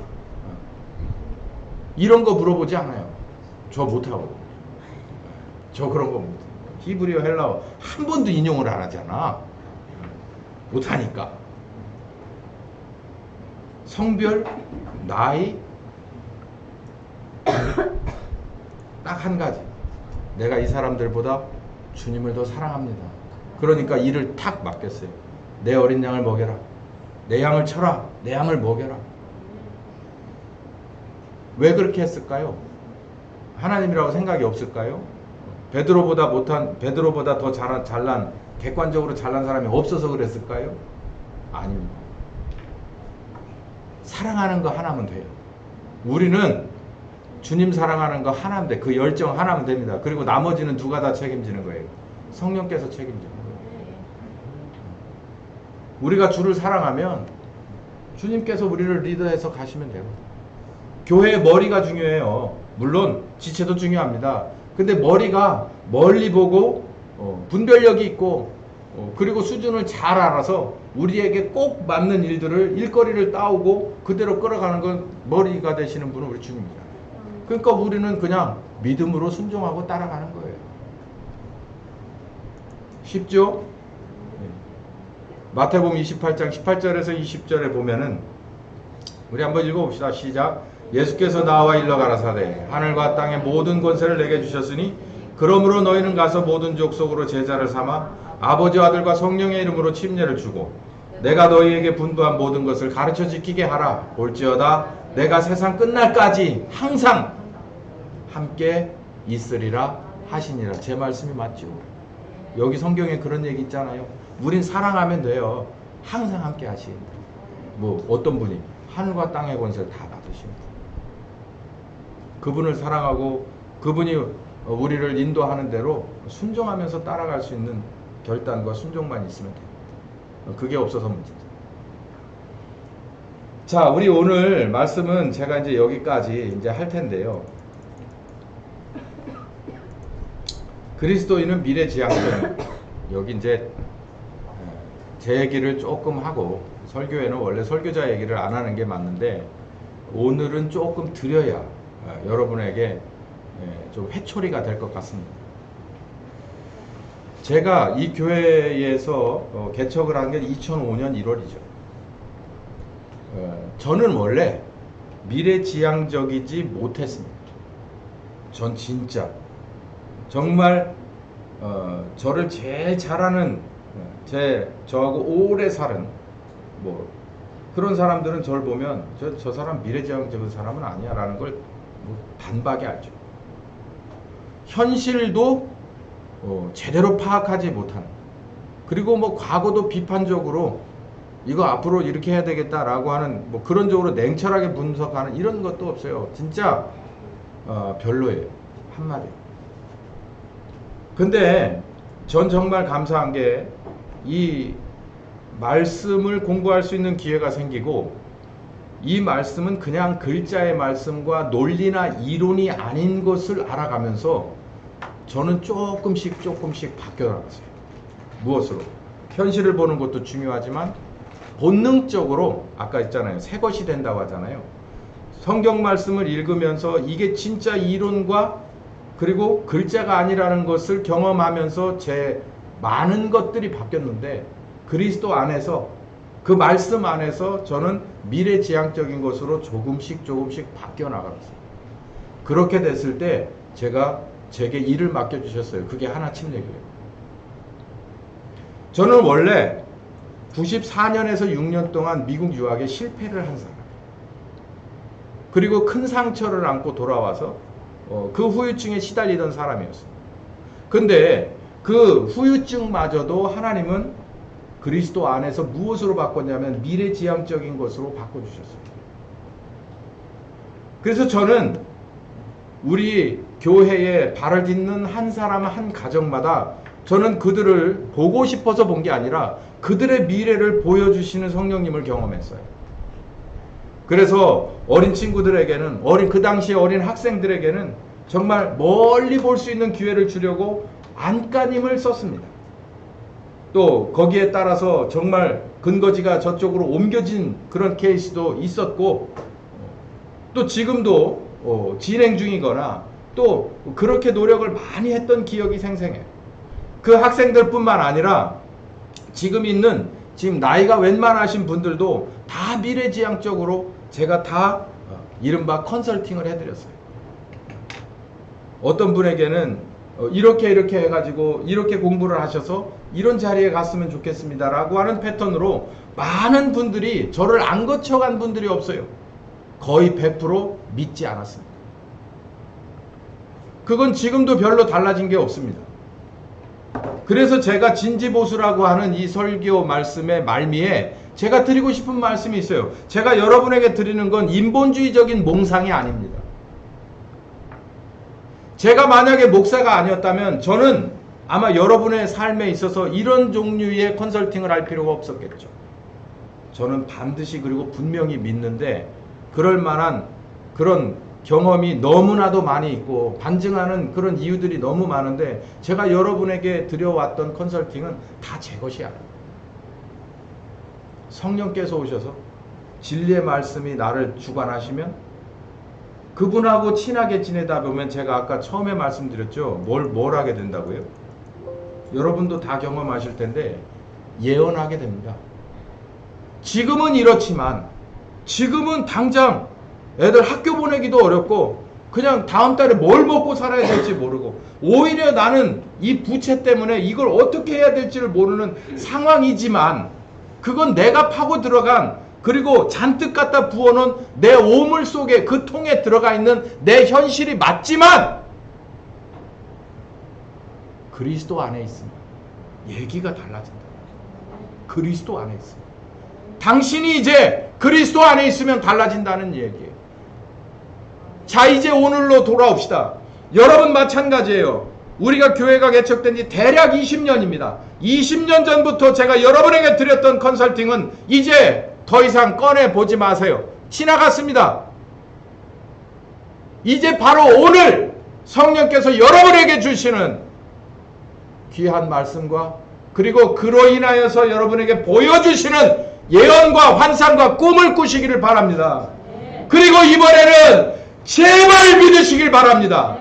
이런 거 물어보지 않아요. 저 못하고. 저 그런 거 못해. 히브리어 헬라어 한 번도 인용을 안 하잖아. 못하니까. 성별, 나이, 딱 한 가지. 내가 이 사람들보다 주님을 더 사랑합니다. 그러니까 일을 탁 맡겼어요. 내 어린 양을 먹여라. 내 양을 쳐라. 내 양을 먹여라. 왜 그렇게 했을까요? 하나님이라고 생각이 없을까요? 베드로보다 더 잘난, 객관적으로 잘난 사람이 없어서 그랬을까요? 아닙니다. 사랑하는 거 하나면 돼요. 우리는 주님 사랑하는 거 하나면 돼. 그 열정 하나면 됩니다. 그리고 나머지는 누가 다 책임지는 거예요? 성령께서 책임지는 거예요. 우리가 주를 사랑하면 주님께서 우리를 리더해서 가시면 돼요. 교회의 머리가 중요해요. 물론 지체도 중요합니다. 근데 머리가 멀리 보고 분별력이 있고 그리고 수준을 잘 알아서 우리에게 꼭 맞는 일거리를 따오고 그대로 끌어가는 건 머리가 되시는 분은 우리 주님이잖아요. 그러니까 우리는 그냥 믿음으로 순종하고 따라가는 거예요. 쉽죠? 마태복음 28장 18절에서 20절에 보면은 우리 한번 읽어봅시다. 시작. 예수께서 나와 일러 가라사대 하늘과 땅의 모든 권세를 내게 주셨으니 그러므로 너희는 가서 모든 족속으로 제자를 삼아 아버지와 아들과 성령의 이름으로 침례를 주고 내가 너희에게 분부한 모든 것을 가르쳐 지키게 하라. 볼지어다 내가 세상 끝날까지 항상 함께 있으리라 하시니라. 제 말씀이 맞죠? 여기 성경에 그런 얘기 있잖아요. 우린 사랑하면 돼요. 항상 함께 하신다. 뭐 어떤 분이 하늘과 땅의 권세를 다 받으십니다. 그분을 사랑하고 그분이 우리를 인도하는 대로 순종하면서 따라갈 수 있는 결단과 순종만 있으면 돼요. 그게 없어서 문제죠. 자, 우리 오늘 말씀은 제가 이제 여기까지 이제 할 텐데요. 그리스도인은 미래지향적. 여기 이제 제 얘기를 조금 하고, 설교에는 원래 설교자 얘기를 안 하는 게 맞는데 오늘은 조금 드려야 여러분에게 좀 회초리가 될 것 같습니다. 제가 이 교회에서 개척을 한 게 2005년 1월이죠. 저는 원래 미래지향적이지 못했습니다. 전 진짜 정말 저를 제일 잘하는 저하고 오래 사는 뭐 그런 사람들은 저를 보면 저 사람 미래지향적인 사람은 아니야 라는 걸 뭐 단박에 알죠. 현실도 제대로 파악하지 못하는, 그리고 뭐 과거도 비판적으로 이거 앞으로 이렇게 해야 되겠다라고 하는 뭐 그런 쪽으로 냉철하게 분석하는 이런 것도 없어요. 진짜 별로예요. 한마디로. 근데 전 정말 감사한 게 이 말씀을 공부할 수 있는 기회가 생기고, 이 말씀은 그냥 글자의 말씀과 논리나 이론이 아닌 것을 알아가면서 저는 조금씩 바뀌어 나갔어요. 무엇으로? 현실을 보는 것도 중요하지만 본능적으로, 아까 있잖아요, 새 것이 된다고 하잖아요. 성경 말씀을 읽으면서 이게 진짜 이론과 그리고 글자가 아니라는 것을 경험하면서 제 많은 것들이 바뀌었는데, 그리스도 안에서, 그 말씀 안에서 저는 미래지향적인 것으로 조금씩 바뀌어 나갔어요. 그렇게 됐을 때 제게 일을 맡겨주셨어요. 그게 하나침례교회예요. 저는 원래 94년에서 6년 동안 미국 유학에 실패를 한 사람이에요. 그리고 큰 상처를 안고 돌아와서 그 후유증에 시달리던 사람이었어요. 근데 그 후유증마저도 하나님은 그리스도 안에서 무엇으로 바꿨냐면 미래지향적인 것으로 바꿔주셨어요. 그래서 저는 우리 교회에 발을 딛는 한 사람 한 가정마다 저는 그들을 보고 싶어서 본 게 아니라 그들의 미래를 보여주시는 성령님을 경험했어요. 그래서 어린 친구들에게는, 그 당시에 어린 학생들에게는 정말 멀리 볼 수 있는 기회를 주려고 안간힘을 썼습니다. 또 거기에 따라서 정말 근거지가 저쪽으로 옮겨진 그런 케이스도 있었고, 또 지금도 진행 중이거나 또 그렇게 노력을 많이 했던 기억이 생생해요. 그 학생들뿐만 아니라 지금 나이가 웬만하신 분들도 다 미래지향적으로 제가 다 이른바 컨설팅을 해드렸어요. 어떤 분에게는 이렇게 해가지고 이렇게 공부를 하셔서 이런 자리에 갔으면 좋겠습니다 라고 하는 패턴으로 많은 분들이, 저를 안 거쳐간 분들이 없어요. 거의 100% 믿지 않았습니다. 그건 지금도 별로 달라진 게 없습니다. 그래서 제가 진지보수라고 하는 이 설교 말씀의 말미에 제가 드리고 싶은 말씀이 있어요. 제가 여러분에게 드리는 건 인본주의적인 몽상이 아닙니다. 제가 만약에 목사가 아니었다면 저는 아마 여러분의 삶에 있어서 이런 종류의 컨설팅을 할 필요가 없었겠죠. 저는 반드시, 그리고 분명히 믿는데 그럴 만한 그런 경험이 너무나도 많이 있고 반증하는 그런 이유들이 너무 많은데, 제가 여러분에게 드려왔던 컨설팅은 다 제 것이 아니에요. 성령께서 오셔서 진리의 말씀이 나를 주관하시면, 그분하고 친하게 지내다 보면, 제가 아까 처음에 말씀드렸죠. 뭘 하게 된다고요? 여러분도 다 경험하실 텐데 예언하게 됩니다. 지금은 이렇지만, 지금은 당장 애들 학교 보내기도 어렵고 그냥 다음 달에 뭘 먹고 살아야 될지 모르고, 오히려 나는 이 부채 때문에 이걸 어떻게 해야 될지를 모르는 상황이지만, 그건 내가 파고 들어간, 그리고 잔뜩 갖다 부어놓은 내 오물 속에, 그 통에 들어가 있는 내 현실이 맞지만, 그리스도 안에 있으면 얘기가 달라진다. 그리스도 안에 있으면, 당신이 이제 그리스도 안에 있으면 달라진다는 얘기예요. 자, 이제 오늘로 돌아옵시다. 여러분 마찬가지예요. 우리가 교회가 개척된 지 대략 20년입니다. 20년 전부터 제가 여러분에게 드렸던 컨설팅은 이제 더 이상 꺼내보지 마세요. 지나갔습니다. 이제 바로 오늘 성령께서 여러분에게 주시는 귀한 말씀과 그리고 그로 인하여서 여러분에게 보여주시는 예언과 환상과 꿈을 꾸시기를 바랍니다. 그리고 이번에는 제발 믿으시길 바랍니다.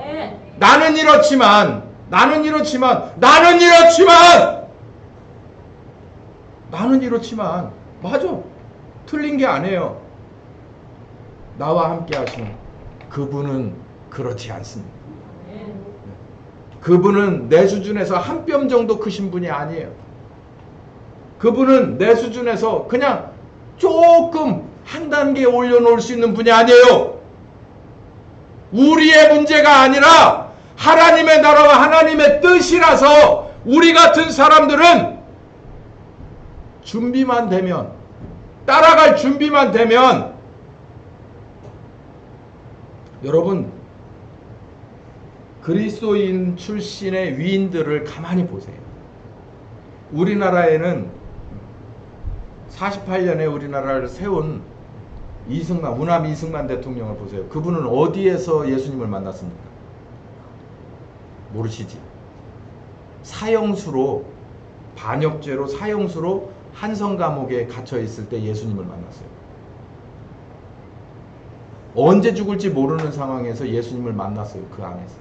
나는 이렇지만 맞아. 틀린 게 아니에요. 나와 함께 하시는 그분은 그렇지 않습니다. 그분은 내 수준에서 한 뼘 정도 크신 분이 아니에요. 그분은 내 수준에서 그냥 조금 한 단계 올려놓을 수 있는 분이 아니에요. 우리의 문제가 아니라 하나님의 나라와 하나님의 뜻이라서 우리 같은 사람들은 준비만 되면, 따라갈 준비만 되면, 여러분 그리스도인 출신의 위인들을 가만히 보세요. 우리나라에는 48년에 우리나라를 세운 우남 이승만 대통령을 보세요. 그분은 어디에서 예수님을 만났습니까? 모르시지? 사형수로, 반역죄로 사형수로 한성 감옥에 갇혀 있을 때 예수님을 만났어요. 언제 죽을지 모르는 상황에서 예수님을 만났어요. 그 안에서.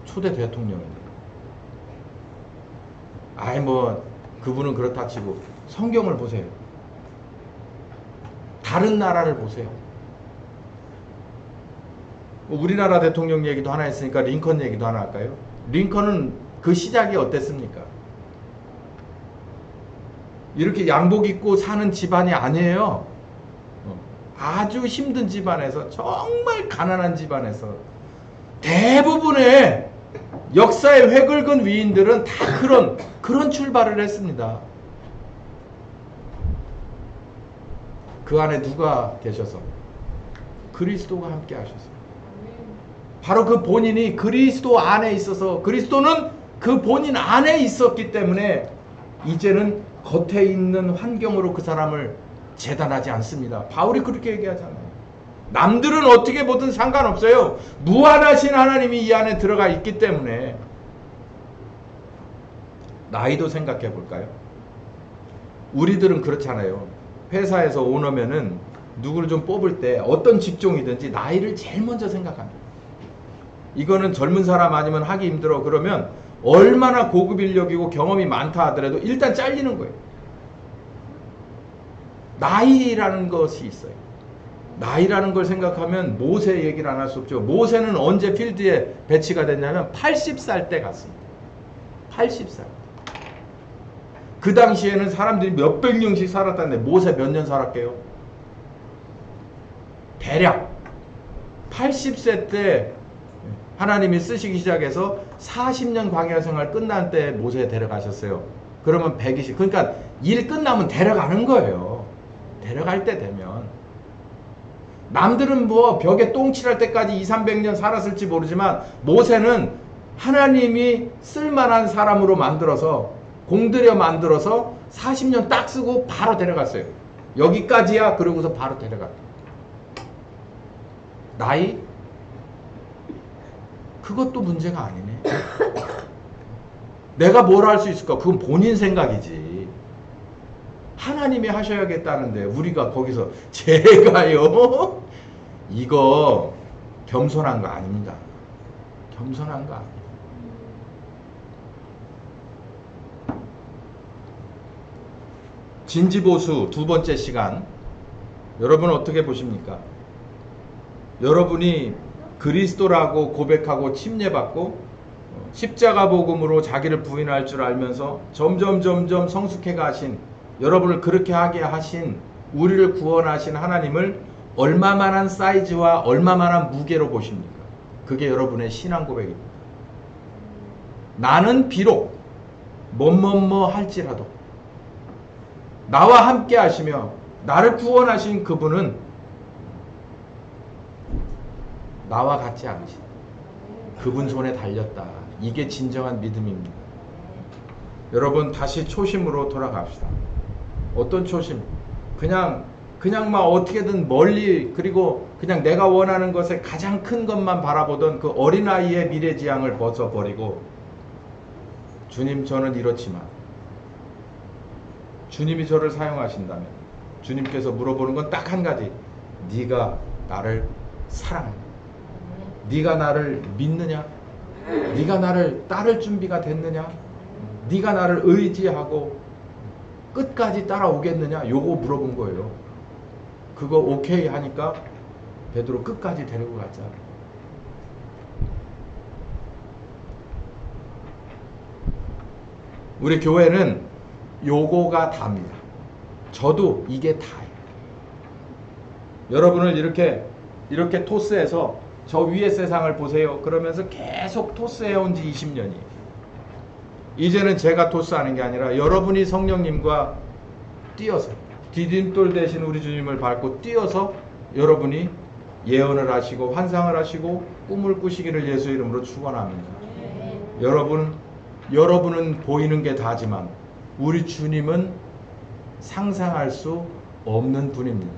초대 대통령입니다. 그분은 그렇다 치고 성경을 보세요. 다른 나라를 보세요. 우리나라 대통령 얘기도 하나 했으니까 링컨 얘기도 하나 할까요? 링컨은 그 시작이 어땠습니까? 이렇게 양복 입고 사는 집안이 아니에요. 아주 힘든 집안에서, 정말 가난한 집안에서, 대부분의 역사의 회긁은 위인들은 다 그런 출발을 했습니다. 그 안에 누가 계셔서? 그리스도가 함께 하셨어요. 바로 그 본인이 그리스도 안에 있어서, 그리스도는 그 본인 안에 있었기 때문에 이제는 겉에 있는 환경으로 그 사람을 재단하지 않습니다. 바울이 그렇게 얘기하잖아요. 남들은 어떻게 보든 상관없어요. 무한하신 하나님이 이 안에 들어가 있기 때문에. 나이도 생각해 볼까요? 우리들은 그렇잖아요. 회사에서 오너면은 누구를 좀 뽑을 때 어떤 직종이든지 나이를 제일 먼저 생각합니다. 이거는 젊은 사람 아니면 하기 힘들어. 그러면 얼마나 고급 인력이고 경험이 많다 하더라도 일단 잘리는 거예요. 나이라는 것이 있어요. 나이라는 걸 생각하면 모세 얘기를 안 할 수 없죠. 모세는 언제 필드에 배치가 됐냐면 80살 때 갔습니다. 80살. 그 당시에는 사람들이 몇백 년씩 살았다는데 모세 몇 년 살았게요? 대략 80세 때 하나님이 쓰시기 시작해서 40년 광야 생활 끝난 때 모세 데려가셨어요. 그러면 120. 그러니까 일 끝나면 데려가는 거예요. 데려갈 때 되면. 남들은 뭐 벽에 똥칠할 때까지 200~300년 살았을지 모르지만 모세는 하나님이 쓸만한 사람으로 만들어서, 공들여 만들어서 40년 딱 쓰고 바로 데려갔어요. 여기까지야. 그러고서 바로 데려갔다. 나이? 그것도 문제가 아니네. 내가 뭘 할 수 있을까? 그건 본인 생각이지. 하나님이 하셔야겠다는데 우리가 거기서 제가요? 이거 겸손한 거 아닙니다. 겸손한 거 아닙니다. 진지보수 두 번째 시간, 여러분 어떻게 보십니까? 여러분이 그리스도라고 고백하고 침례받고 십자가 복음으로 자기를 부인할 줄 알면서 점점 성숙해 가신, 여러분을 그렇게 하게 하신, 우리를 구원하신 하나님을 얼마만한 사이즈와 얼마만한 무게로 보십니까? 그게 여러분의 신앙 고백입니다. 나는 비록 뭐뭐뭐 할지라도 나와 함께 하시며 나를 구원하신 그분은 나와 같지 않으시다. 그분 손에 달렸다. 이게 진정한 믿음입니다. 여러분 다시 초심으로 돌아갑시다. 어떤 초심? 그냥 막 어떻게든 멀리, 그리고 그냥 내가 원하는 것에 가장 큰 것만 바라보던 그 어린아이의 미래지향을 벗어버리고, 주님, 저는 이렇지만 주님이 저를 사용하신다면 주님께서 물어보는 건 딱 한 가지. 네가 나를 사랑하냐? 네가 나를 믿느냐? 네가 나를 따를 준비가 됐느냐? 네가 나를 의지하고 끝까지 따라오겠느냐? 요거 물어본 거예요. 그거 오케이 하니까 베드로 끝까지 데리고 갔잖아. 우리 교회는 요거가 답니다. 저도 이게 다예요. 여러분을 이렇게 토스해서 저 위의 세상을 보세요. 그러면서 계속 토스해온 지 20년이에요. 이제는 제가 토스하는 게 아니라 여러분이 성령님과 뛰어서, 디딤돌 대신 우리 주님을 밟고 뛰어서 여러분이 예언을 하시고 환상을 하시고 꿈을 꾸시기를 예수 이름으로 축원합니다. 여러분은 보이는 게 다지만 우리 주님은 상상할 수 없는 분입니다.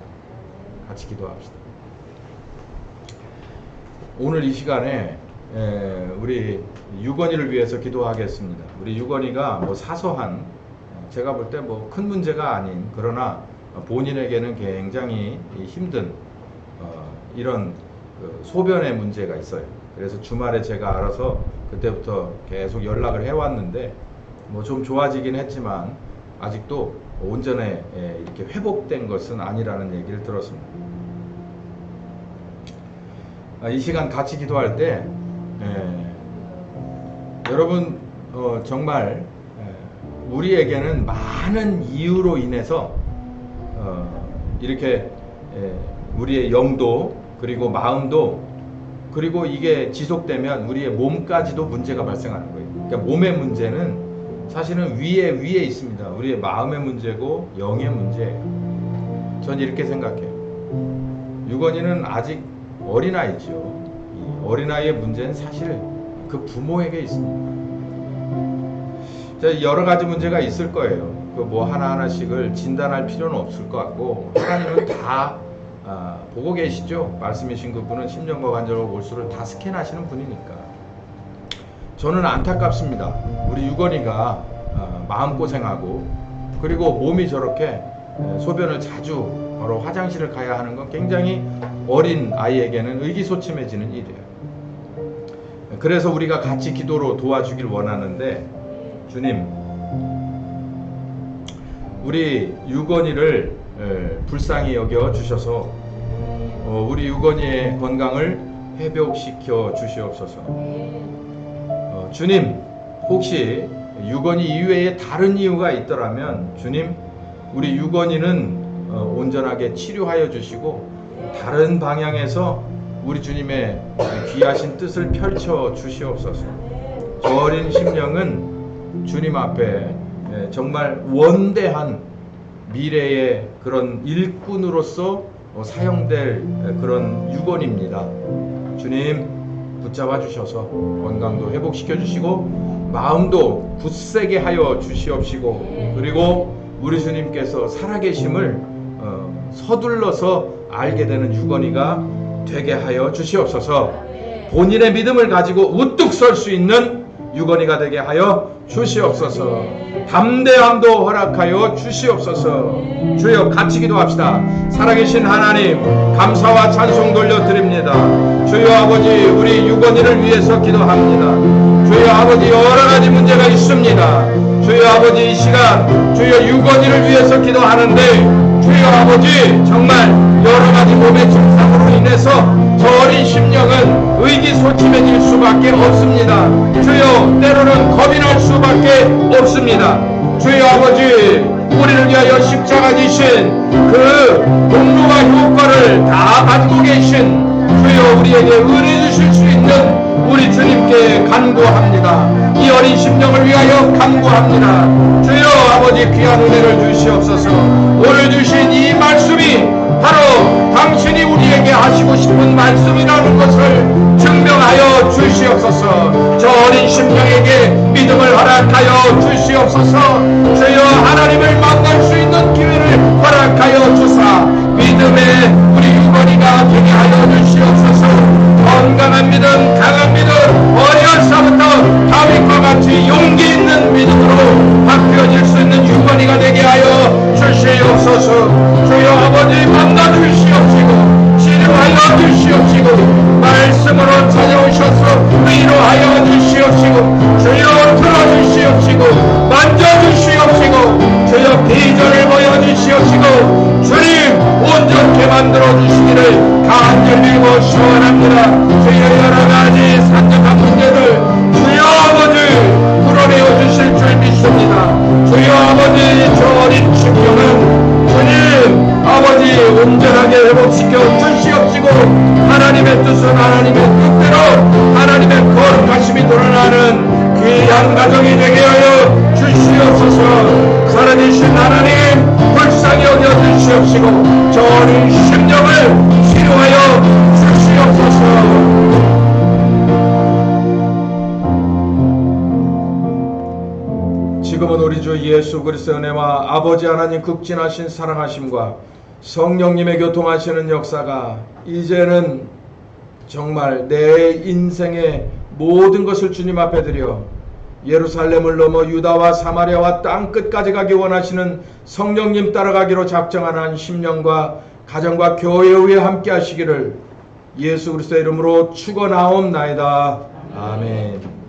같이 기도합시다. 오늘 이 시간에 우리 유건이를 위해서 기도하겠습니다. 우리 유건이가 뭐 사소한, 제가 볼 때 뭐 큰 문제가 아닌, 그러나 본인에게는 굉장히 힘든 이런 소변의 문제가 있어요. 그래서 주말에 제가 알아서 그때부터 계속 연락을 해왔는데 뭐 좀 좋아지긴 했지만 아직도 온전히 이렇게 회복된 것은 아니라는 얘기를 들었습니다. 이 시간 같이 기도할 때 여러분 정말 우리에게는 많은 이유로 인해서 이렇게 우리의 영도 그리고 마음도, 그리고 이게 지속되면 우리의 몸까지도 문제가 발생하는 거예요. 그러니까 몸의 문제는 사실은 위에 있습니다. 우리의 마음의 문제고 영의 문제예요. 전 이렇게 생각해요. 유건이는 아직 어린아이죠. 이 어린아이의 문제는 사실 그 부모에게 있습니다. 여러 가지 문제가 있을 거예요. 그 뭐 하나하나씩을 진단할 필요는 없을 것 같고, 하나님은 다 보고 계시죠. 말씀이신 그분은 심령과 관절과 골수를 다 스캔하시는 분이니까. 저는 안타깝습니다. 우리 유건이가 마음고생하고, 그리고 몸이 저렇게 소변을 자주 바로 화장실을 가야 하는 건 굉장히 어린 아이에게는 의기소침해지는 일이에요. 그래서 우리가 같이 기도로 도와주길 원하는데, 주님, 우리 유건이를 불쌍히 여겨 주셔서 우리 유건이의 건강을 회복시켜 주시옵소서. 주님, 혹시 유건이 이외에 다른 이유가 있더라면 주님, 우리 유건이는 온전하게 치료하여 주시고 다른 방향에서 우리 주님의 귀하신 뜻을 펼쳐 주시옵소서. 저 어린 심령은 주님 앞에 정말 원대한 미래의 그런 일꾼으로서 사용될 그런 유건입니다. 주님, 붙잡아 주셔서 건강도 회복시켜 주시고 마음도 굳세게 하여 주시옵시고, 그리고 우리 주님께서 살아계심을 서둘러서 알게 되는 유건이가 되게 하여 주시옵소서. 본인의 믿음을 가지고 우뚝 설 수 있는 유건이가 되게 하여 주시옵소서. 담대함도 허락하여 주시옵소서. 주여, 같이 기도합시다. 살아계신 하나님, 감사와 찬송 돌려드립니다. 주여 아버지, 우리 유건이를 위해서 기도합니다. 주여 아버지, 여러가지 문제가 있습니다. 주여 아버지, 이 시간 주여 유건이를 위해서 기도하는데, 주여 아버지, 정말 여러가지 몸의 증상으로 인해서 저 어린 심령은 의기소침해질 수밖에 없습니다. 주여, 때로는 겁이 날 수밖에 없습니다. 주여 아버지, 우리를 위하여 십자가 지신 그 공로와 효과를 다 받고 계신 주여, 우리에게 은혜 주실 수 있는 우리 주님께 간구합니다. 이 어린 심령을 위하여 간구합니다. 주여 아버지, 귀한 은혜를 주시옵소서. 오늘 주신 이 말씀이 바로 당신이 우리에게 하시고 싶은 말씀이라는 것을 증명하여 주시옵소서. 저 어린 심령에게 믿음을 허락하여 주시옵소서. 주여 하나님을 만날 수 있는 기회를 허락하여 주사 믿음의 우리 유건이가 되게 하여 주시옵소서. 건강한 믿음, 강한 믿음, 어려서부터 다윗과 같이 용기 있는 믿음으로 바뀌어질 수 있는 유건이가 되게 하여 주시옵소서. 주여 아버지 만나 주시옵시고 치료하여 주시옵시고 말씀으로 찾아오셔서 위로하여 주시옵시고 주여 들어주시옵시고 만져주시옵시고 주여 비전을 보여주시옵시고 주님 온전케 만들어 주시기를 간절히 소원합니다. 주여 여러가지 산적한 문제를 주여 아버지 풀어내어 주실 줄 믿습니다. 주여 아버지 저 어린 심령은 주님 아버지 온전하게 회복시켜 주시옵시고 하나님의 뜻은 하나님의 뜻대로 하나님의 거룩하심이 드러나는 귀한 가정이 되게 하여 주시옵소서. 살아계신 하나님 불쌍히 여겨 주시옵시고 저 어린 심령을 치료하여 주시옵소서. 지금은 우리 주 예수 그리스도의 은혜와 아버지 하나님 극진하신 사랑하심과 성령님의 교통하시는 역사가 이제는 정말 내 인생의 모든 것을 주님 앞에 드려 예루살렘을 넘어 유다와 사마리아와 땅끝까지 가기 원하시는 성령님 따라가기로 작정한 심령과 가정과 교회 위에 함께 하시기를 예수 그리스도의 이름으로 축원하옵나이다. 아멘.